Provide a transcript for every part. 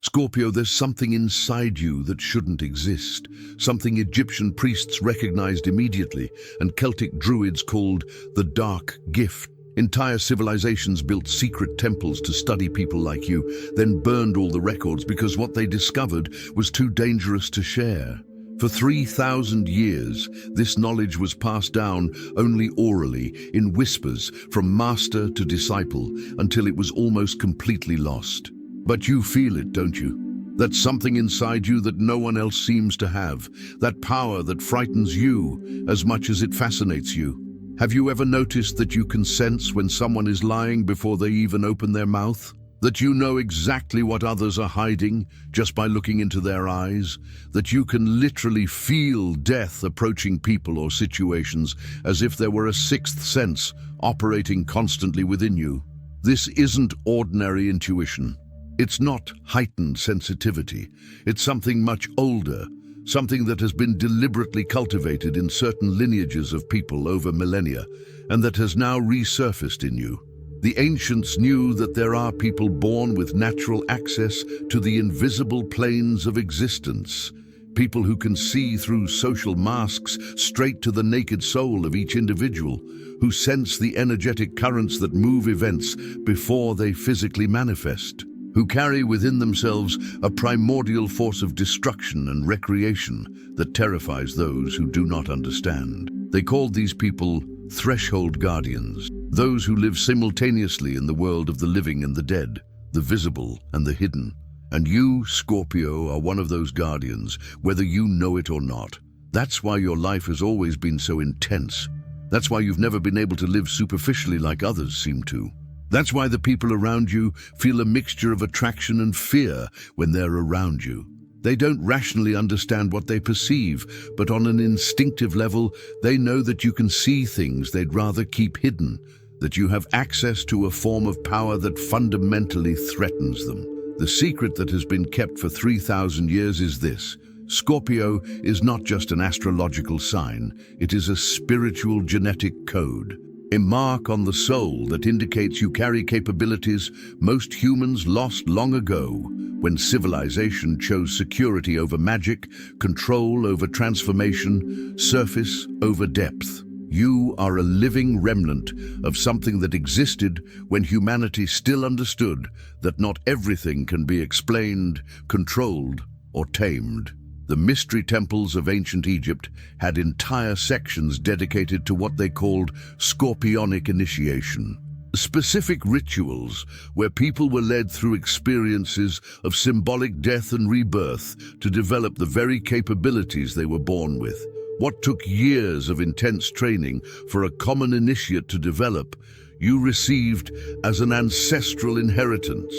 Scorpio, there's something inside you that shouldn't exist, something Egyptian priests recognized immediately and Celtic druids called the dark gift. Entire civilizations built secret temples to study people like you, then burned all the records because what they discovered was too dangerous to share. For 3,000 years, this knowledge was passed down only orally, in whispers, from master to disciple, until it was almost completely lost. But you feel it, don't you? That something inside you that no one else seems to have, that power that frightens you as much as it fascinates you. Have you ever noticed that you can sense when someone is lying before they even open their mouth? That you know exactly what others are hiding just by looking into their eyes? That you can literally feel death approaching people or situations as if there were a sixth sense operating constantly within you? This isn't ordinary intuition. It's not heightened sensitivity. It's something much older, something that has been deliberately cultivated in certain lineages of people over millennia, and that has now resurfaced in you. The ancients knew that there are people born with natural access to the invisible planes of existence, people who can see through social masks straight to the naked soul of each individual, who sense the energetic currents that move events before they physically manifest, who carry within themselves a primordial force of destruction and recreation that terrifies those who do not understand. They called these people threshold guardians, those who live simultaneously in the world of the living and the dead, the visible and the hidden. And you, Scorpio, are one of those guardians, whether you know it or not. That's why your life has always been so intense. That's why you've never been able to live superficially like others seem to. That's why the people around you feel a mixture of attraction and fear when they're around you. They don't rationally understand what they perceive, but on an instinctive level, they know that you can see things they'd rather keep hidden, that you have access to a form of power that fundamentally threatens them. The secret that has been kept for 3,000 years is this: Scorpio is not just an astrological sign, it is a spiritual genetic code. A mark on the soul that indicates you carry capabilities most humans lost long ago, when civilization chose security over magic, control over transformation, surface over depth. You are a living remnant of something that existed when humanity still understood that not everything can be explained, controlled, or tamed. The mystery temples of ancient Egypt had entire sections dedicated to what they called scorpionic initiation. Specific rituals where people were led through experiences of symbolic death and rebirth to develop the very capabilities they were born with. What took years of intense training for a common initiate to develop, you received as an ancestral inheritance.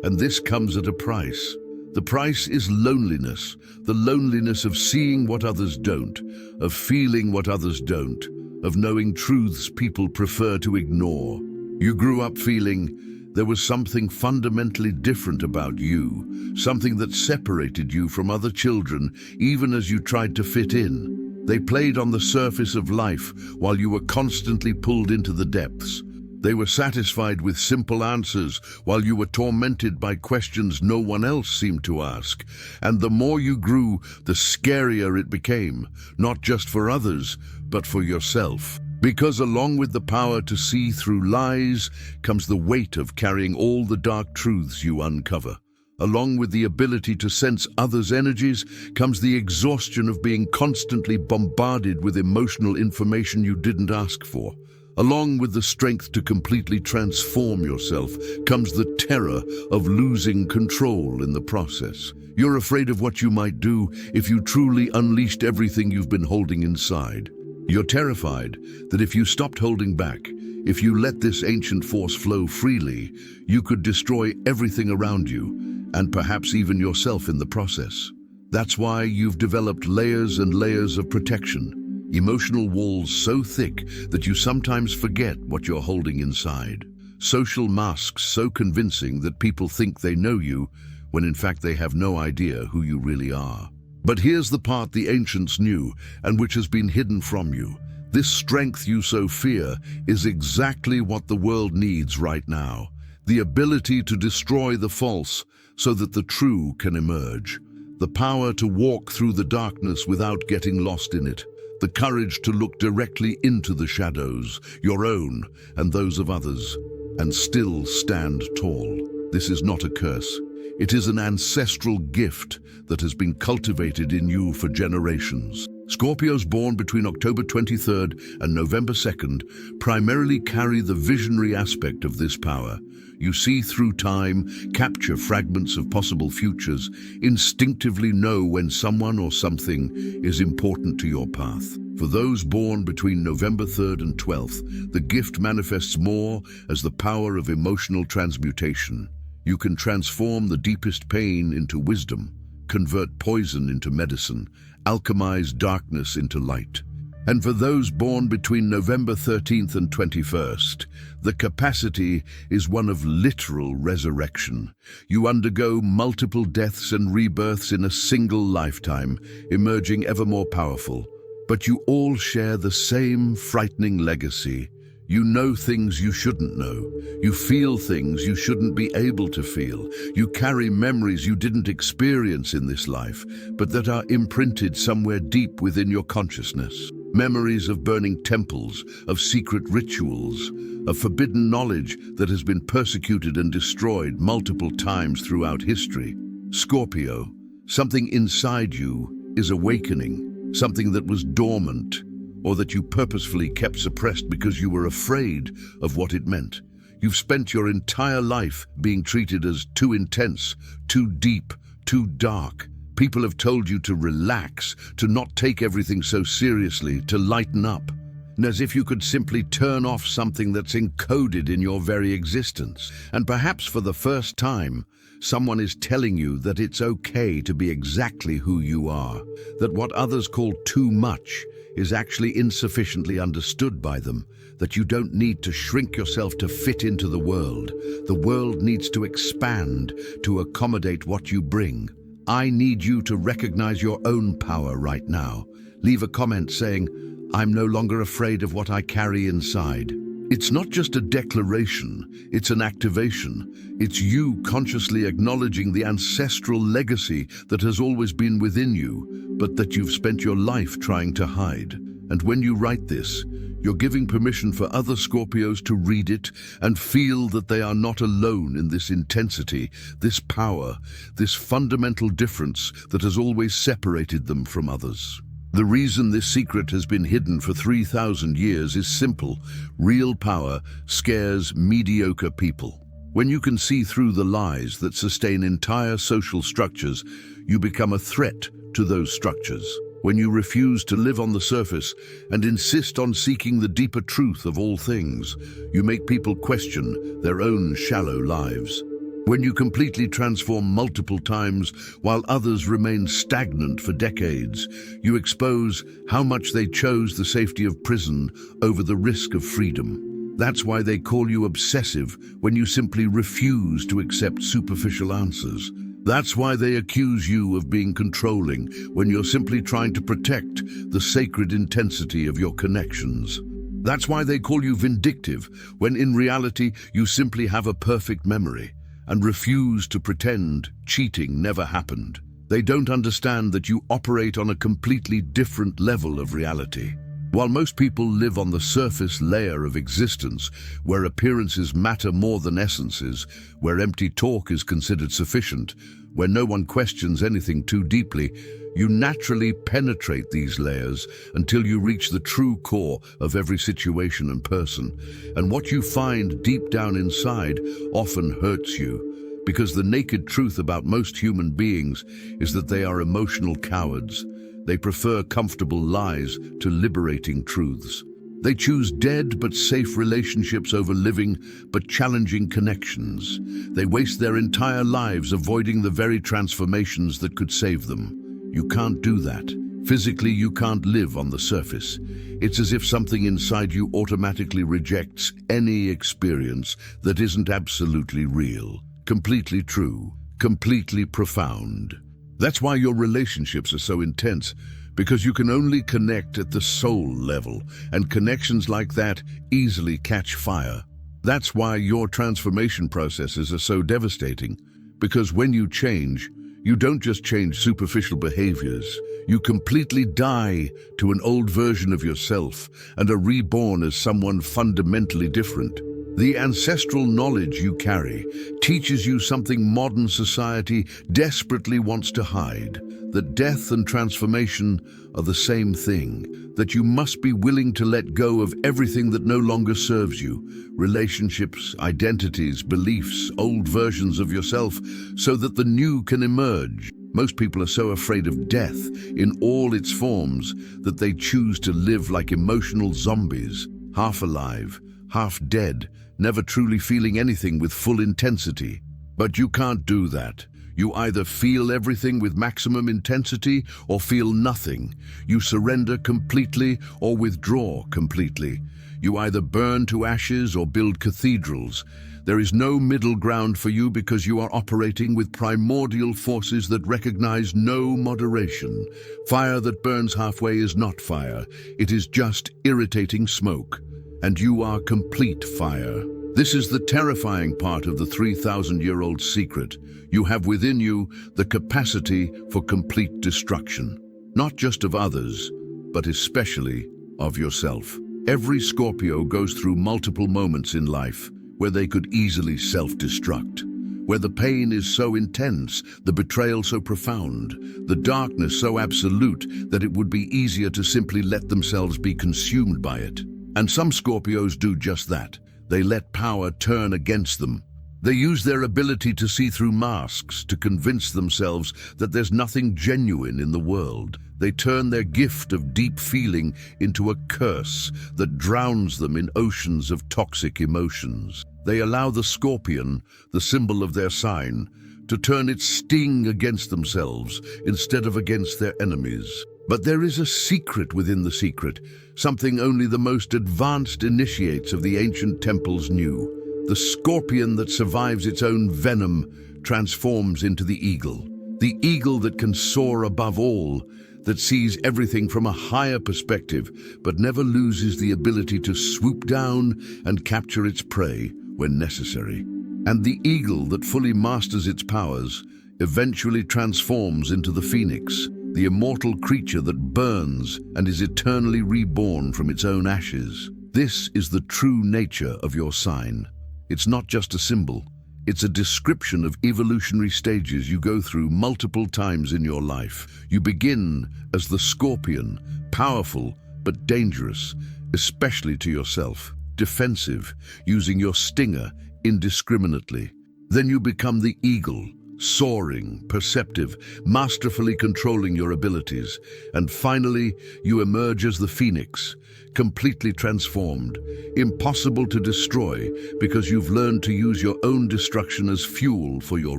And this comes at a price. The price is loneliness, the loneliness of seeing what others don't, of feeling what others don't, of knowing truths people prefer to ignore. You grew up feeling there was something fundamentally different about you, something that separated you from other children, even as you tried to fit in. They played on the surface of life while you were constantly pulled into the depths. They were satisfied with simple answers while you were tormented by questions no one else seemed to ask. And the more you grew, the scarier it became, not just for others, but for yourself. Because along with the power to see through lies comes the weight of carrying all the dark truths you uncover. Along with the ability to sense others' energies comes the exhaustion of being constantly bombarded with emotional information you didn't ask for. Along with the strength to completely transform yourself comes the terror of losing control in the process. You're afraid of what you might do if you truly unleashed everything you've been holding inside. You're terrified that if you stopped holding back, if you let this ancient force flow freely, you could destroy everything around you, and perhaps even yourself in the process. That's why you've developed layers and layers of protection. Emotional walls so thick that you sometimes forget what you're holding inside. Social masks so convincing that people think they know you, when in fact they have no idea who you really are. But here's the part the ancients knew, and which has been hidden from you. This strength you so fear is exactly what the world needs right now. The ability to destroy the false, so that the true can emerge. The power to walk through the darkness without getting lost in it. The courage to look directly into the shadows, your own and those of others, and still stand tall. This is not a curse. It is an ancestral gift that has been cultivated in you for generations. Scorpios born between October 23rd and November 2nd primarily carry the visionary aspect of this power. You see through time, capture fragments of possible futures, instinctively know when someone or something is important to your path. For those born between November 3rd and 12th, the gift manifests more as the power of emotional transmutation. You can transform the deepest pain into wisdom, convert poison into medicine, alchemize darkness into light. And for those born between November 13th and 21st, the capacity is one of literal resurrection. You undergo multiple deaths and rebirths in a single lifetime, emerging ever more powerful. But you all share the same frightening legacy. You know things you shouldn't know. You feel things you shouldn't be able to feel. You carry memories you didn't experience in this life, but that are imprinted somewhere deep within your consciousness. Memories of burning temples, of secret rituals, of forbidden knowledge that has been persecuted and destroyed multiple times throughout history. Scorpio, something inside you is awakening, something that was dormant, or that you purposefully kept suppressed because you were afraid of what it meant. You've spent your entire life being treated as too intense, too deep, too dark. People have told you to relax, to not take everything so seriously, to lighten up. And as if you could simply turn off something that's encoded in your very existence. And perhaps for the first time, someone is telling you that it's okay to be exactly who you are, that what others call too much is actually insufficiently understood by them, that you don't need to shrink yourself to fit into the world. The world needs to expand to accommodate what you bring. I need you to recognize your own power right now. Leave a comment saying, "I'm no longer afraid of what I carry inside." It's not just a declaration, it's an activation. It's you consciously acknowledging the ancestral legacy that has always been within you, but that you've spent your life trying to hide. And when you write this, you're giving permission for other Scorpios to read it and feel that they are not alone in this intensity, this power, this fundamental difference that has always separated them from others. The reason this secret has been hidden for 3,000 years is simple. Real power scares mediocre people. When you can see through the lies that sustain entire social structures, you become a threat to those structures. When you refuse to live on the surface and insist on seeking the deeper truth of all things, you make people question their own shallow lives. When you completely transform multiple times while others remain stagnant for decades, you expose how much they chose the safety of prison over the risk of freedom. That's why they call you obsessive when you simply refuse to accept superficial answers. That's why they accuse you of being controlling when you're simply trying to protect the sacred intensity of your connections. That's why they call you vindictive when in reality you simply have a perfect memory and refuse to pretend cheating never happened. They don't understand that you operate on a completely different level of reality. While most people live on the surface layer of existence, where appearances matter more than essences, where empty talk is considered sufficient, where no one questions anything too deeply, you naturally penetrate these layers until you reach the true core of every situation and person. And what you find deep down inside often hurts you, because the naked truth about most human beings is that they are emotional cowards. They prefer comfortable lies to liberating truths. They choose dead but safe relationships over living but challenging connections. They waste their entire lives avoiding the very transformations that could save them. You can't do that. Physically, you can't live on the surface. It's as if something inside you automatically rejects any experience that isn't absolutely real, completely true, completely profound. That's why your relationships are so intense, because you can only connect at the soul level, and connections like that easily catch fire. That's why your transformation processes are so devastating, Because when you change, you don't just change superficial behaviors. You completely die to an old version of yourself and are reborn as someone fundamentally different. The ancestral knowledge you carry teaches you something modern society desperately wants to hide, that death and transformation are the same thing, that you must be willing to let go of everything that no longer serves you, relationships, identities, beliefs, old versions of yourself, so that the new can emerge. Most people are so afraid of death in all its forms that they choose to live like emotional zombies, half alive, half dead, never truly feeling anything with full intensity. But you can't do that. You either feel everything with maximum intensity or feel nothing. You surrender completely or withdraw completely. You either burn to ashes or build cathedrals. There is no middle ground for you because you are operating with primordial forces that recognize no moderation. Fire that burns halfway is not fire. It is just irritating smoke. And you are complete fire. This is the terrifying part of the 3,000-year-old secret. You have within you the capacity for complete destruction, not just of others, but especially of yourself. Every Scorpio goes through multiple moments in life where they could easily self-destruct, where the pain is so intense, the betrayal so profound, the darkness so absolute that it would be easier to simply let themselves be consumed by it. And some Scorpios do just that. They let power turn against them. They use their ability to see through masks to convince themselves that there's nothing genuine in the world. They turn their gift of deep feeling into a curse that drowns them in oceans of toxic emotions. They allow the scorpion, the symbol of their sign, to turn its sting against themselves instead of against their enemies. But there is a secret within the secret, something only the most advanced initiates of the ancient temples knew. The scorpion that survives its own venom transforms into the eagle that can soar above all, that sees everything from a higher perspective, but never loses the ability to swoop down and capture its prey when necessary. And the eagle that fully masters its powers eventually transforms into the phoenix, the immortal creature that burns and is eternally reborn from its own ashes. This is the true nature of your sign. It's not just a symbol. It's a description of evolutionary stages you go through multiple times in your life. You begin as the scorpion, powerful but dangerous, especially to yourself, defensive, using your stinger indiscriminately. Then you become the eagle, soaring, perceptive, masterfully controlling your abilities. And finally, you emerge as the phoenix, completely transformed, impossible to destroy because you've learned to use your own destruction as fuel for your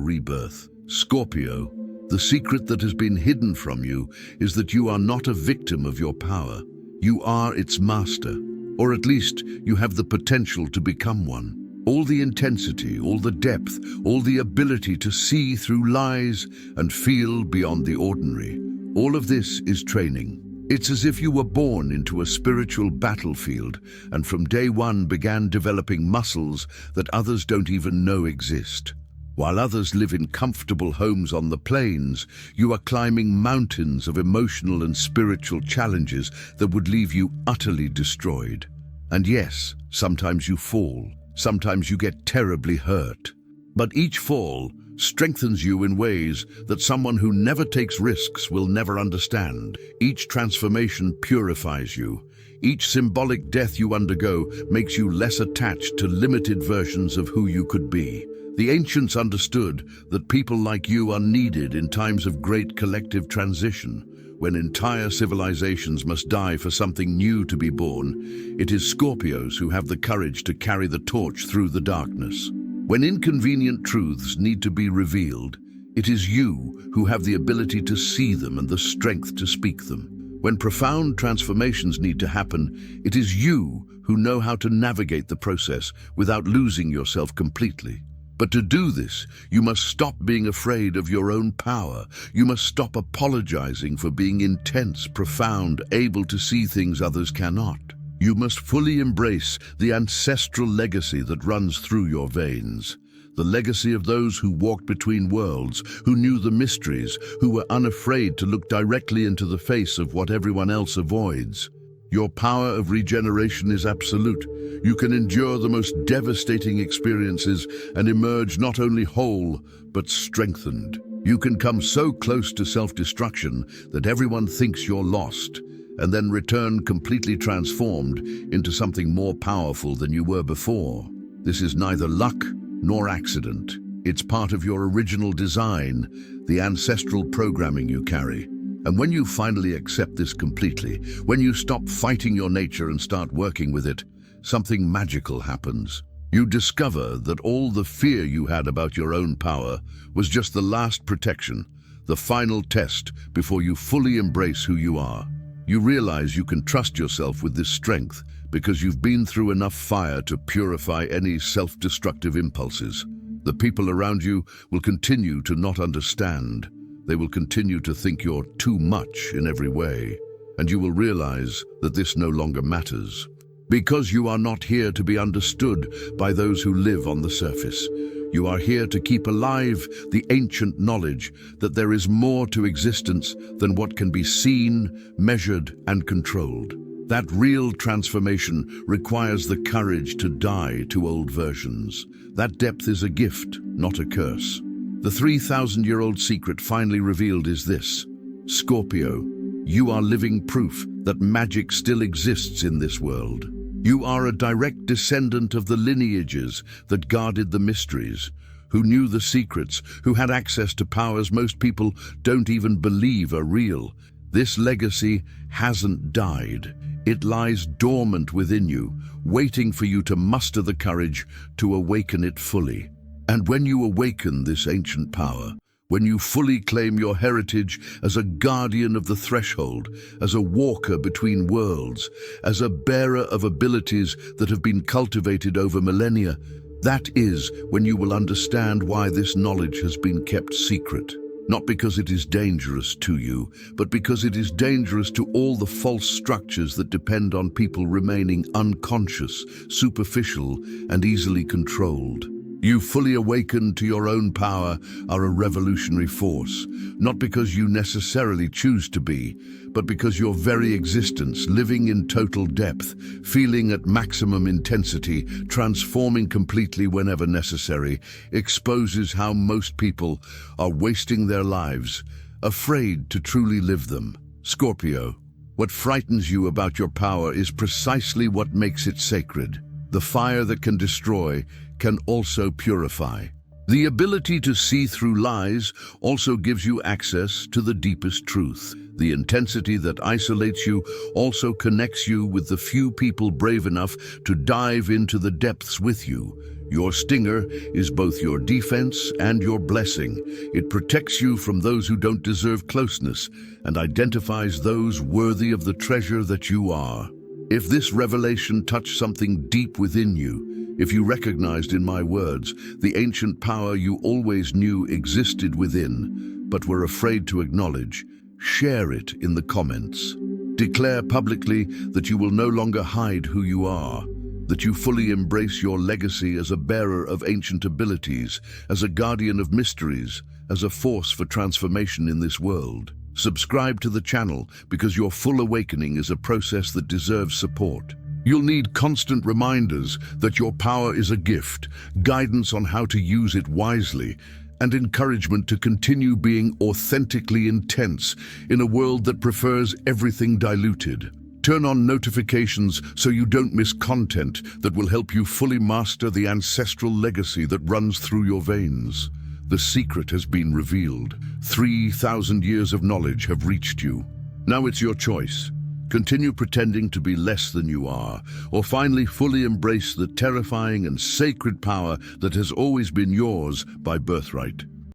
rebirth. Scorpio, the secret that has been hidden from you is that you are not a victim of your power. You are its master, or at least you have the potential to become one. All the intensity, all the depth, all the ability to see through lies and feel beyond the ordinary. All of this is training. It's as if you were born into a spiritual battlefield and from day one began developing muscles that others don't even know exist. While others live in comfortable homes on the plains, you are climbing mountains of emotional and spiritual challenges that would leave you utterly destroyed. And yes, sometimes you fall. Sometimes you get terribly hurt. But each fall strengthens you in ways that someone who never takes risks will never understand. Each transformation purifies you. Each symbolic death you undergo makes you less attached to limited versions of who you could be. The ancients understood that people like you are needed in times of great collective transition. When entire civilizations must die for something new to be born, it is Scorpios who have the courage to carry the torch through the darkness. When inconvenient truths need to be revealed, it is you who have the ability to see them and the strength to speak them. When profound transformations need to happen, it is you who know how to navigate the process without losing yourself completely. But to do this, you must stop being afraid of your own power. You must stop apologizing for being intense, profound, able to see things others cannot. You must fully embrace the ancestral legacy that runs through your veins. the legacy of those who walked between worlds, who knew the mysteries, who were unafraid to look directly into the face of what everyone else avoids. Your power of regeneration is absolute. You can endure the most devastating experiences and emerge not only whole, but strengthened. You can come so close to self-destruction that everyone thinks you're lost, and then return completely transformed into something more powerful than you were before. This is neither luck nor accident. It's part of your original design, the ancestral programming you carry. And when you finally accept this completely, when you stop fighting your nature and start working with it, something magical happens. You discover that all the fear you had about your own power was just the last protection, the final test before you fully embrace who you are. You realize you can trust yourself with this strength because you've been through enough fire to purify any self-destructive impulses. The people around you will continue to not understand. They will continue to think you're too much in every way, and you will realize that this no longer matters. Because you are not here to be understood by those who live on the surface. You are here to keep alive the ancient knowledge that there is more to existence than what can be seen, measured, and controlled. That real transformation requires the courage to die to old versions. That depth is a gift, not a curse. The 3,000-year-old secret finally revealed is this: Scorpio, you are living proof that magic still exists in this world. You are a direct descendant of the lineages that guarded the mysteries, who knew the secrets, who had access to powers most people don't even believe are real. This legacy hasn't died. It lies dormant within you, waiting for you to muster the courage to awaken it fully. And when you awaken this ancient power, when you fully claim your heritage as a guardian of the threshold, as a walker between worlds, as a bearer of abilities that have been cultivated over millennia, that is when you will understand why this knowledge has been kept secret. Not because it is dangerous to you, but because it is dangerous to all the false structures that depend on people remaining unconscious, superficial, and easily controlled. You fully awakened to your own power are a revolutionary force, not because you necessarily choose to be, but because your very existence, living in total depth, feeling at maximum intensity, transforming completely whenever necessary, exposes how most people are wasting their lives, afraid to truly live them. Scorpio, what frightens you about your power is precisely what makes it sacred. The fire that can destroy can also purify. The ability to see through lies also gives you access to the deepest truth. The intensity that isolates you also connects you with the few people brave enough to dive into the depths with you. Your stinger is both your defense and your blessing. It protects you from those who don't deserve closeness and identifies those worthy of the treasure that you are. If this revelation touched something deep within you, if you recognized in my words the ancient power you always knew existed within, but were afraid to acknowledge, share it in the comments. Declare publicly that you will no longer hide who you are, that you fully embrace your legacy as a bearer of ancient abilities, as a guardian of mysteries, as a force for transformation in this world. Subscribe to the channel because your full awakening is a process that deserves support. You'll need constant reminders that your power is a gift, guidance on how to use it wisely, and encouragement to continue being authentically intense in a world that prefers everything diluted. Turn on notifications so you don't miss content that will help you fully master the ancestral legacy that runs through your veins. The secret has been revealed. 3,000 years of knowledge have reached you. Now it's your choice. Continue pretending to be less than you are, or finally fully embrace the terrifying and sacred power that has always been yours by birthright.